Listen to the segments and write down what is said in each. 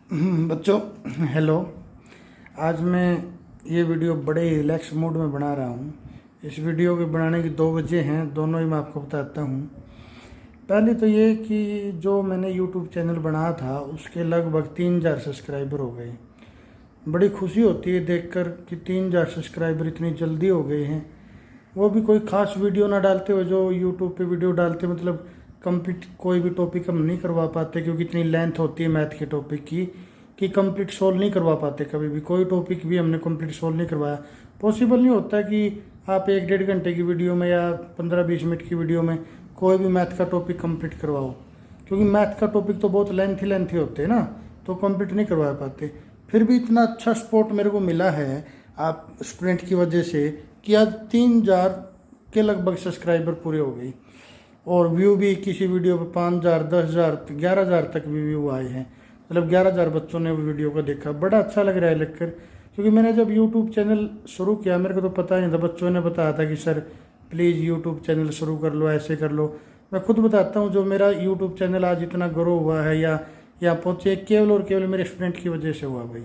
बच्चों हेलो। आज मैं ये वीडियो बड़े ही रिलैक्स मूड में बना रहा हूँ। इस वीडियो के बनाने की दो वजह हैं, दोनों ही मैं आपको बताता हूँ। पहली तो ये कि जो मैंने यूट्यूब चैनल बनाया था उसके लगभग 3000 सब्सक्राइबर हो गए। बड़ी खुशी होती है देखकर कि 3000 सब्सक्राइबर इतनी जल्दी हो गए हैं। वो भी कोई ख़ास वीडियो ना डालते हुए, जो यूट्यूब पे वीडियो डालते मतलब कंप्लीट कोई भी टॉपिक हम नहीं करवा पाते क्योंकि इतनी लेंथ होती है मैथ के टॉपिक की कि कंप्लीट सोल्व नहीं करवा पाते। कभी भी कोई टॉपिक भी हमने कंप्लीट सोल्व नहीं करवाया। पॉसिबल नहीं होता कि आप 1-1.5 घंटे की वीडियो में या 15-20 मिनट की वीडियो में कोई भी मैथ का टॉपिक कंप्लीट करवाओ, क्योंकि मैथ का टॉपिक तो बहुत लेंथी होते हैं ना, तो कंप्लीट नहीं करवा पाते। फिर भी इतना अच्छा सपोर्ट मेरे को मिला है आप स्टूडेंट की वजह से कि आज 3000 के लगभग सब्सक्राइबर पूरे हो गई और व्यू भी किसी वीडियो पे 5000, 10000, 11000 तक भी व्यू आए हैं। मतलब 11000 बच्चों ने वो वीडियो को देखा। बड़ा अच्छा लग रहा है लिखकर, क्योंकि मैंने जब यूट्यूब चैनल शुरू किया मेरे को तो पता ही नहीं था। बच्चों ने बताया था कि सर प्लीज़ यूट्यूब चैनल शुरू कर लो, ऐसे कर लो। मैं खुद बताता हूँ, जो मेरा यूट्यूब चैनल आज इतना ग्रो हुआ है या यहाँ पहुँचे केवल और केवल मेरे स्टूडेंट की वजह से हुआ भाई।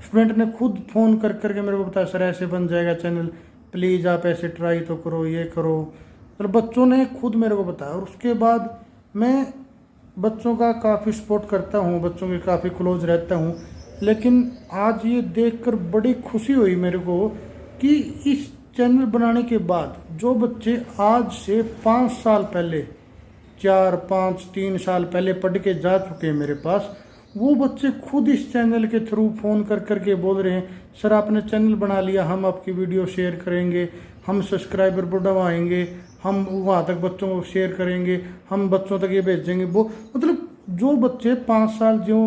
स्टूडेंट ने खुद फ़ोन कर करके मेरे को बताया सर ऐसे बन जाएगा चैनल, प्लीज़ आप ऐसे ट्राई तो करो, ये करो। मतलब बच्चों ने खुद मेरे को बताया और उसके बाद मैं बच्चों का काफ़ी सपोर्ट करता हूँ, बच्चों के काफ़ी क्लोज रहता हूँ। लेकिन आज ये देखकर बड़ी खुशी हुई मेरे को कि इस चैनल बनाने के बाद जो बच्चे आज से 5 साल पहले, 3 साल पहले पढ़ के जा चुके हैं मेरे पास, वो बच्चे खुद इस चैनल के थ्रू फ़ोन कर करके बोल रहे हैं सर आपने चैनल बना लिया, हम आपकी वीडियो शेयर करेंगे, हम सब्सक्राइबर बढ़वाएंगे, हम वहाँ तक बच्चों को शेयर करेंगे, हम बच्चों तक ये भेजेंगे। वो मतलब जो बच्चे 5 साल जो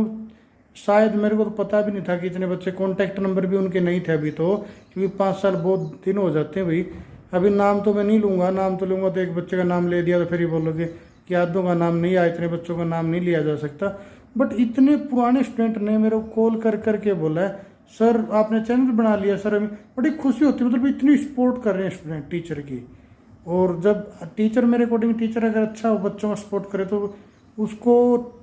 शायद मेरे को तो पता भी नहीं था कि इतने बच्चे, कॉन्टैक्ट नंबर भी उनके नहीं थे अभी तो, क्योंकि 5 साल बहुत दिन हो जाते हैं भाई। अभी नाम तो मैं नहीं लूँगा, नाम तो लूँगा तो एक बच्चे का नाम ले दिया तो फिर ही बोलोगे कि आधों का नाम नहीं आया, इतने बच्चों का नाम नहीं लिया जा सकता। बट इतने पुराने स्टूडेंट ने मेरे को कॉल कर करके बोला है सर आपने चैनल बना लिया सर, हमें बड़ी खुशी होती है। मतलब इतनी सपोर्ट कर रहे हैं स्टूडेंट टीचर की। और जब टीचर मेरे अकॉर्डिंग टीचर अगर अच्छा हो, बच्चों का सपोर्ट करे तो उसको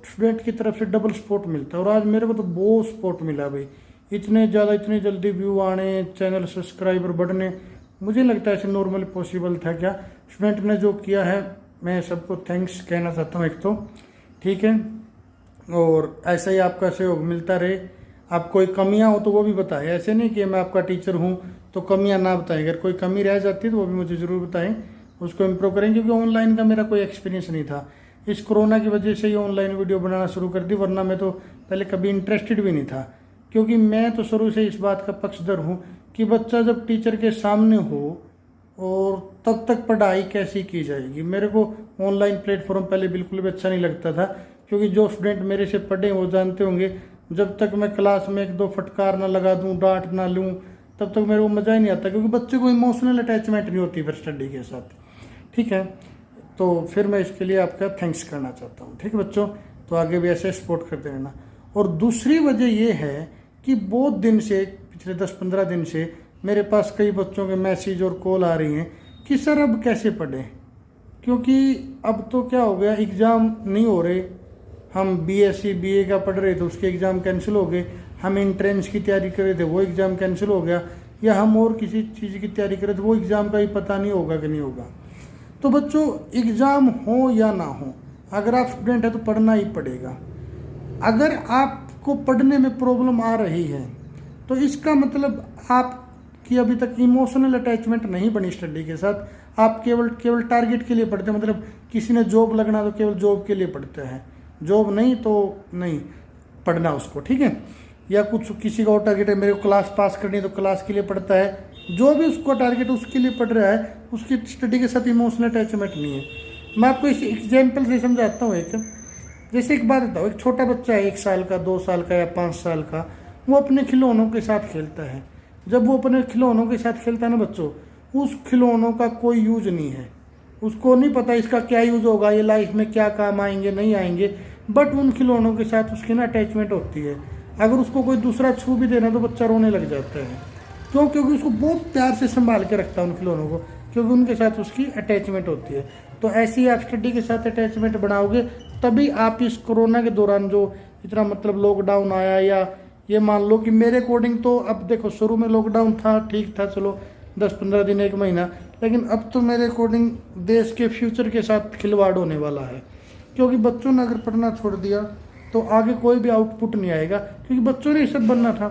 स्टूडेंट की तरफ से डबल सपोर्ट मिलता है। और आज मेरे को तो बहुत सपोर्ट मिला भाई, इतने ज़्यादा इतनी जल्दी व्यू आने, चैनल सब्सक्राइबर बढ़ने, मुझे लगता है ऐसे नॉर्मली पॉसिबल था क्या। स्टूडेंट ने जो किया है मैं सबको थैंक्स कहना चाहता हूँ एक तो, ठीक है। और ऐसा ही आपका सहयोग मिलता रहे। आप कोई कमियां हो तो वो भी बताएं, ऐसे नहीं कि मैं आपका टीचर हूं तो कमियां ना बताएं। अगर कोई कमी रह जाती है तो वो भी मुझे ज़रूर बताएं, उसको इम्प्रूव करें। क्योंकि ऑनलाइन का मेरा कोई एक्सपीरियंस नहीं था, इस कोरोना की वजह से ही ऑनलाइन वीडियो बनाना शुरू कर दी, वरना मैं तो पहले कभी इंटरेस्टेड भी नहीं था। क्योंकि मैं तो शुरू से इस बात का पक्षधर हूँ कि बच्चा जब टीचर के सामने हो और तब तक पढ़ाई कैसी की जाएगी। मेरे को ऑनलाइन प्लेटफॉर्म पहले बिल्कुल भी अच्छा नहीं लगता था, क्योंकि जो स्टूडेंट मेरे से पढ़े वो जानते होंगे, जब तक मैं क्लास में 1-2 फटकार ना लगा दूं, डांट ना लूं, तब तक मेरे को मज़ा ही नहीं आता। क्योंकि बच्चे को इमोशनल अटैचमेंट नहीं होती फिर स्टडी के साथ, ठीक है। तो फिर मैं इसके लिए आपका थैंक्स करना चाहता हूँ, ठीक है बच्चों। तो आगे भी ऐसे सपोर्ट करते रहना। और दूसरी वजह ये है कि बहुत दिन से, पिछले 10-15 दिन से मेरे पास कई बच्चों के मैसेज और कॉल आ रही हैं कि सर अब कैसे पढ़ें, क्योंकि अब तो क्या हो गया, एग्ज़ाम नहीं हो रहे। हम बीएससी बीए का पढ़ रहे थे, उसके एग्ज़ाम कैंसिल हो गए। हम एंट्रेंस की तैयारी कर रहे थे, वो एग्ज़ाम कैंसिल हो गया। या हम और किसी चीज़ की तैयारी कर रहे थे, वो एग्ज़ाम का ही पता नहीं होगा कि नहीं होगा। तो बच्चों एग्ज़ाम हो या ना हो, अगर आप स्टूडेंट हैं तो पढ़ना ही पड़ेगा। अगर आपको पढ़ने में प्रॉब्लम आ रही है तो इसका मतलब आपकी अभी तक इमोशनल अटैचमेंट नहीं बनी स्टडी के साथ। आप केवल टारगेट के लिए पढ़ते हैं, मतलब किसी ने जॉब लगना तो केवल जॉब के लिए पढ़ते हैं, जॉब नहीं तो नहीं पढ़ना उसको, ठीक है। या कुछ किसी का और टारगेट है, मेरे को क्लास पास करनी है तो क्लास के लिए पढ़ता है। जो भी उसको टारगेट है उसके लिए पढ़ रहा है, उसकी स्टडी के साथ इमोशनल अटैचमेंट नहीं है। मैं आपको इस एग्जाम्पल से समझाता हूँ। एक जैसे एक बात बताओ, एक छोटा बच्चा है 1 साल का, 2 साल का या 5 साल का, वो अपने खिलौनों के साथ खेलता है। जब वो अपने खिलौनों के साथ खेलता है ना बच्चों, उस खिलौनों का कोई यूज नहीं है, उसको नहीं पता इसका क्या यूज होगा, ये लाइफ में क्या काम आएंगे नहीं आएंगे। बट उन खिलौनों के साथ उसकी ना अटैचमेंट होती है। अगर उसको कोई दूसरा छू भी देना तो बच्चा रोने लग जाता है। क्यों? क्योंकि उसको बहुत प्यार से संभाल के रखता है उन खिलौनों को, क्योंकि उनके साथ उसकी अटैचमेंट होती है। तो ऐसे ही आप स्टडी के साथ अटैचमेंट बनाओगे, तभी आप इस कोरोना के दौरान जो इतना मतलब लॉकडाउन आया, या ये मान लो कि मेरे अकॉर्डिंग तो अब देखो शुरू में लॉकडाउन था, ठीक था, चलो 10-15 दिन 1 महीना, लेकिन अब तो मेरे अकॉर्डिंग देश के फ्यूचर के साथ खिलवाड़ होने वाला है। क्योंकि बच्चों ने अगर पढ़ना छोड़ दिया तो आगे कोई भी आउटपुट नहीं आएगा, क्योंकि बच्चों ने ये सब बनना था।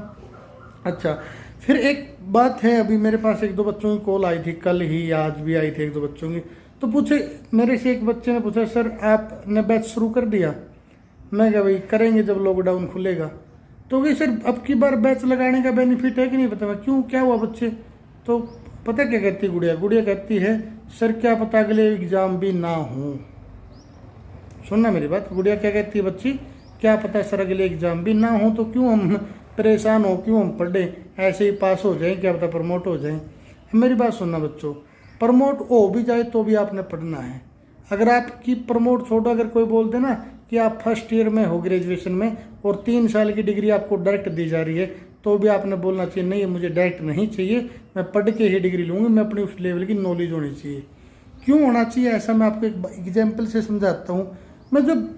अच्छा, फिर एक बात है, अभी मेरे पास 1-2 बच्चों की कॉल आई थी, कल ही या आज भी आई थी 1-2 बच्चों की। तो पूछे मेरे से, एक बच्चे ने पूछा, सर आपने बैच शुरू कर दिया? मैं क्या भाई करेंगे जब लॉकडाउन खुलेगा। तो भाई सर अब की बार बैच लगाने का बेनिफिट है कि नहीं पता। मैं क्यों, क्या हुआ बच्चे? तो पता क्या कहती है गुड़िया? गुड़िया कहती है, सर क्या पता अगले एग्जाम भी ना हो। सुनना मेरी बात, गुड़िया क्या कहती है बच्ची? क्या पता सर अगले एग्जाम भी ना हो, तो क्यों हम परेशान हो, क्यों हम पढ़े, ऐसे ही पास हो जाएं, क्या पता प्रमोट हो जाएं। मेरी बात सुनना बच्चों, प्रमोट हो भी जाए तो भी आपने पढ़ना है। अगर आपकी प्रमोट छोड़ो, अगर कोई बोल दे ना कि आप फर्स्ट ईयर में हो ग्रेजुएशन में और 3 साल की डिग्री आपको डायरेक्ट दी जा रही है, तो भी आपने बोलना चाहिए नहीं, मुझे डायरेक्ट नहीं चाहिए, मैं पढ़ के ही डिग्री लूँगी, मैं अपनी उस लेवल की नॉलेज होनी चाहिए। क्यों होना चाहिए ऐसा, मैं आपको एक एग्जाम्पल से समझाता हूँ। मैं जब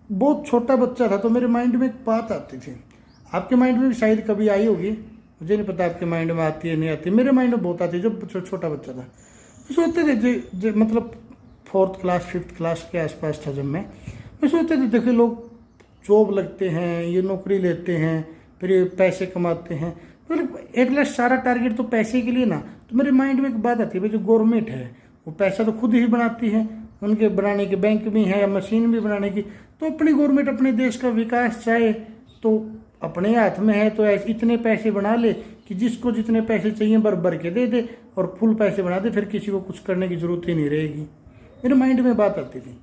बहुत छोटा बच्चा था तो मेरे माइंड में एक बात आती थी, आपके माइंड में भी शायद कभी आई होगी, मुझे नहीं पता आपके माइंड में आती है नहीं आती, मेरे माइंड में बहुत आती है। जब छोटा बच्चा था सोचते थे, मतलब 4th क्लास 5th क्लास के आसपास था जब मैं सोचते थे, देखिए लोग जॉब लगते हैं, ये नौकरी लेते हैं, फिर ये पैसे कमाते हैं, मतलब एक लास्ट सारा टारगेट तो पैसे के लिए ना। तो मेरे माइंड में एक बात आती है, भाई जो गवर्नमेंट है वो पैसा तो खुद ही बनाती है, उनके बनाने के बैंक भी हैं या मशीन भी बनाने की, तो अपनी गवर्नमेंट अपने देश का विकास चाहे तो अपने हाथ में है, तो ऐसे इतने पैसे बना ले कि जिसको जितने पैसे चाहिए भर भर के दे दे और फुल पैसे बना दे, फिर किसी को कुछ करने की जरूरत ही नहीं रहेगी। मेरे माइंड में बात आती थी।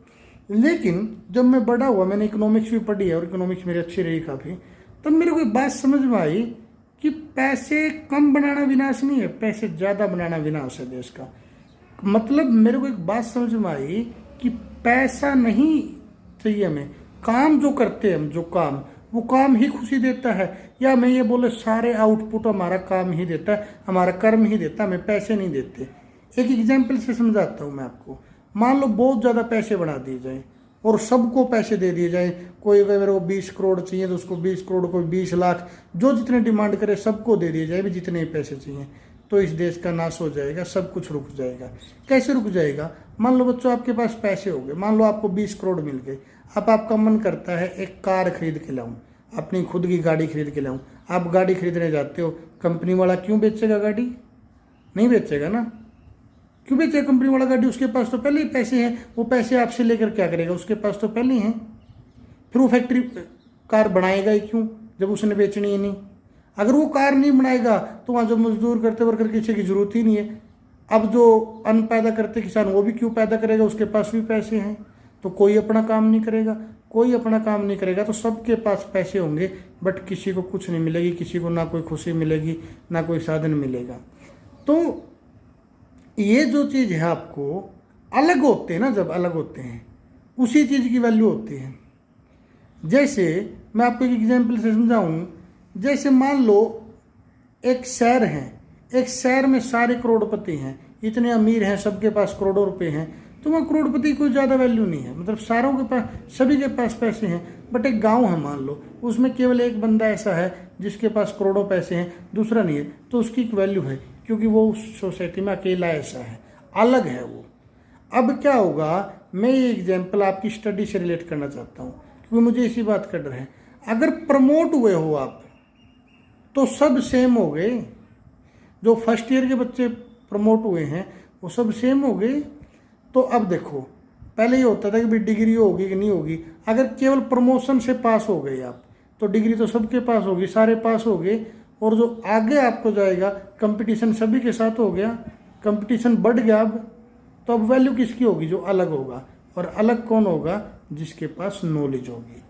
लेकिन जब मैं बड़ा हुआ, मैंने इकोनॉमिक्स भी पढ़ी है और इकोनॉमिक्स मेरी अच्छी रही काफ़ी, तब मेरे को एक बात समझ में आई कि पैसे कम बनाना विनाश नहीं है, पैसे ज़्यादा बनाना विनाश है देश का। मतलब मेरे को एक बात समझ में आई कि पैसा नहीं चाहिए हमें, काम जो करते हैं हम, जो काम, वो काम ही खुशी देता है। या मैं ये बोले सारे आउटपुट हमारा काम ही देता है, हमारा कर्म ही देता है, हमें पैसे नहीं देते। एक एग्जाम्पल से समझाता हूँ मैं आपको। मान लो बहुत ज़्यादा पैसे बढ़ा दिए जाए और सबको पैसे दे दिए जाए, कोई अगर मेरे को 20 करोड़ चाहिए तो उसको 20 करोड़, कोई 20 लाख, जो जितने डिमांड करे सबको दे दिए जाए भी जितने ही पैसे चाहिए, तो इस देश का नाश हो जाएगा, सब कुछ रुक जाएगा। कैसे रुक जाएगा? मान लो बच्चों आपके पास पैसे हो गए, मान लो आपको 20 करोड़ मिल गए, अब आपका मन करता है एक कार खरीद के लाऊं, अपनी खुद की गाड़ी खरीद के लाऊं। आप गाड़ी खरीदने जाते हो, कंपनी वाला क्यों बेचेगा गाड़ी? नहीं बेचेगा ना। क्यों बेचेगा कंपनी वाला गाड़ी? उसके पास तो पहले ही पैसे हैं, वो पैसे आपसे लेकर क्या करेगा? उसके पास तो पहले ही हैं। फिर वो फैक्ट्री कार बनाएगा ही क्यों जब उसने बेचनी ही नहीं? अगर वो कार नहीं बनाएगा तो वहाँ जो मजदूर करते वर्कर किसी की जरूरत ही नहीं है। अब जो अन्न पैदा करते किसान, वो भी क्यों पैदा करेगा? उसके पास भी पैसे हैं। तो कोई अपना काम नहीं करेगा, कोई अपना काम नहीं करेगा तो सबके पास पैसे होंगे, बट किसी को कुछ नहीं मिलेगी, किसी को ना कोई खुशी मिलेगी, ना कोई साधन मिलेगा। तो ये जो चीज़ है, आपको अलग होते हैं ना, जब अलग होते हैं उसी चीज़ की वैल्यू होती है। जैसे मैं आपको एक एग्जाम्पल से समझाऊं, जैसे मान लो एक शहर है, एक शहर में सारे करोड़पति हैं, इतने अमीर हैं, सबके पास करोड़ों रुपए हैं, तो वहाँ करोड़पति की कोई ज़्यादा वैल्यू नहीं है, मतलब सारों के पास, सभी के पास पैसे हैं। बट एक गांव है मान लो, उसमें केवल एक बंदा ऐसा है जिसके पास करोड़ों पैसे हैं, दूसरा नहीं है, तो उसकी एक वैल्यू है, क्योंकि वो उस सोसाइटी में अकेला ऐसा है, अलग है वो। अब क्या होगा, मैं ये एग्जाम्पल आपकी स्टडी से रिलेट करना चाहता हूँ क्योंकि मुझे इसी बात का डर है। अगर प्रमोट हुए हो आप तो सब सेम हो गए, जो फर्स्ट ईयर के बच्चे प्रमोट हुए हैं वो सब सेम हो गए। तो अब देखो, पहले ये होता था कि भाई डिग्री होगी कि नहीं होगी, अगर केवल प्रमोशन से पास हो गए आप तो डिग्री तो सबके पास होगी, सारे पास हो गए, और जो आगे आपको जाएगा कंपटीशन सभी के साथ हो गया, कंपटीशन बढ़ गया। अब तो अब वैल्यू किसकी होगी? जो अलग होगा, और अलग कौन होगा? जिसके पास नॉलेज होगी।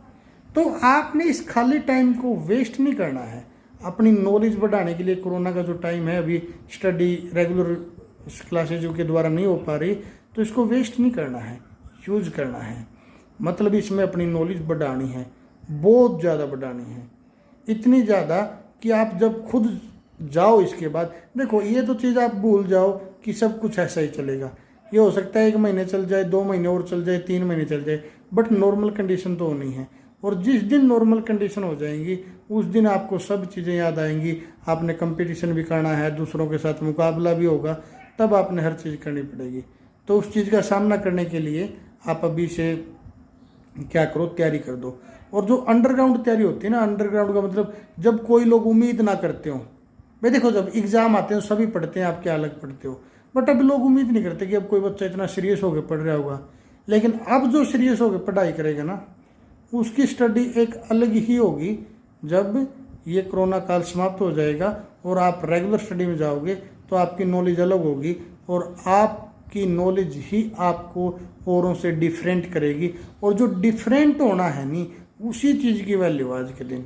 तो आपने इस खाली टाइम को वेस्ट नहीं करना है, अपनी नॉलेज बढ़ाने के लिए। कोरोना का जो टाइम है, अभी स्टडी रेगुलर क्लासेज के द्वारा नहीं हो पा रही, तो इसको वेस्ट नहीं करना है, यूज करना है। मतलब इसमें अपनी नॉलेज बढ़ानी है, बहुत ज़्यादा बढ़ानी है, इतनी ज़्यादा कि आप जब खुद जाओ इसके बाद, देखो ये तो चीज़ आप भूल जाओ कि सब कुछ ऐसा ही चलेगा। ये हो सकता है 1 महीने चल जाए, 2 महीने और चल जाए, 3 महीने चल जाए, बट नॉर्मल कंडीशन तो होनी है। और जिस दिन नॉर्मल कंडीशन हो जाएंगी उस दिन आपको सब चीज़ें याद आएंगी। आपने कंपटीशन भी करना है, दूसरों के साथ मुकाबला भी होगा, तब आपने हर चीज़ करनी पड़ेगी। तो उस चीज़ का सामना करने के लिए आप अभी से क्या करो, तैयारी कर दो। और जो अंडरग्राउंड तैयारी होती है ना, अंडरग्राउंड का मतलब जब कोई लोग उम्मीद ना करते हो। भाई देखो, जब एग्जाम आते हैं सभी पढ़ते हैं, आप क्या अलग पढ़ते हो, बट अब लोग उम्मीद नहीं करते कि अब कोई बच्चा इतना सीरियस होकर पढ़ रहा होगा। लेकिन अब जो सीरियस होकर पढ़ाई करेगा ना, उसकी स्टडी एक अलग ही होगी। जब ये कोरोना काल समाप्त हो जाएगा और आप रेगुलर स्टडी में जाओगे तो आपकी नॉलेज अलग होगी, और आपकी नॉलेज ही आपको औरों से डिफरेंट करेगी। और जो डिफरेंट होना है नहीं, उसी चीज़ की वैल्यू आज के दिन,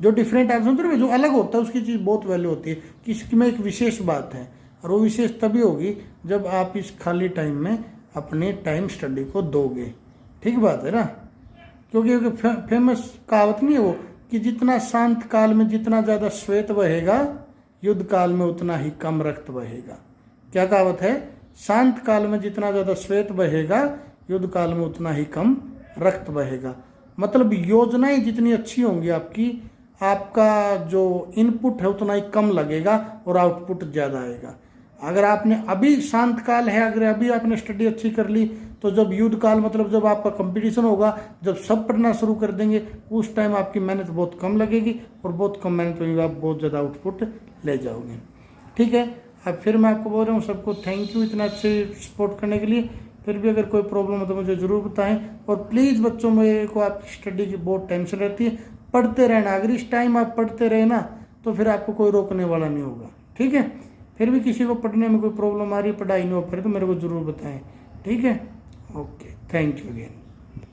जो डिफरेंट आप समझ रहे हो, जो अलग होता है उसकी चीज़ बहुत वैल्यू होती है। किसी में एक विशेष बात है, और वो विशेष तभी होगी जब आप इस खाली टाइम में अपने टाइम स्टडी को दोगे। ठीक बात है ना, क्योंकि फेमस कहावत नहीं है वो कि जितना शांत काल में जितना ज़्यादा श्वेत बहेगा, युद्ध काल में उतना ही कम रक्त बहेगा। क्या कहावत है? शांत काल में जितना ज़्यादा श्वेत बहेगा, युद्ध काल में उतना ही कम रक्त बहेगा। मतलब योजनाएं जितनी अच्छी होंगी आपकी, आपका जो इनपुट है उतना ही कम लगेगा और आउटपुट ज़्यादा आएगा। अगर आपने अभी शांत काल है, अगर अभी आपने स्टडी अच्छी कर ली, तो जब युद्ध काल मतलब जब आपका कंपटीशन होगा, जब सब पढ़ना शुरू कर देंगे, उस टाइम आपकी मेहनत बहुत कम लगेगी, और बहुत कम मेहनत होगी, आप बहुत ज़्यादा आउटपुट ले जाओगे। ठीक है, अब फिर मैं आपको बोल रहा हूँ, सबको थैंक यू इतना अच्छे सपोर्ट करने के लिए। फिर भी अगर कोई प्रॉब्लम हो तो मुझे ज़रूर बताएं। और प्लीज़ बच्चों, मेरे को आपकी स्टडी की बहुत टेंशन रहती है, पढ़ते रहना। अगर इस टाइम आप पढ़ते रहे ना, तो फिर आपको कोई रोकने वाला नहीं होगा। ठीक है, फिर भी किसी को पढ़ने में कोई प्रॉब्लम आ रही है, पढ़ाई नहीं हो फिर, तो मेरे को ज़रूर बताएं। ठीक है, ओके, थैंक यू अगेन।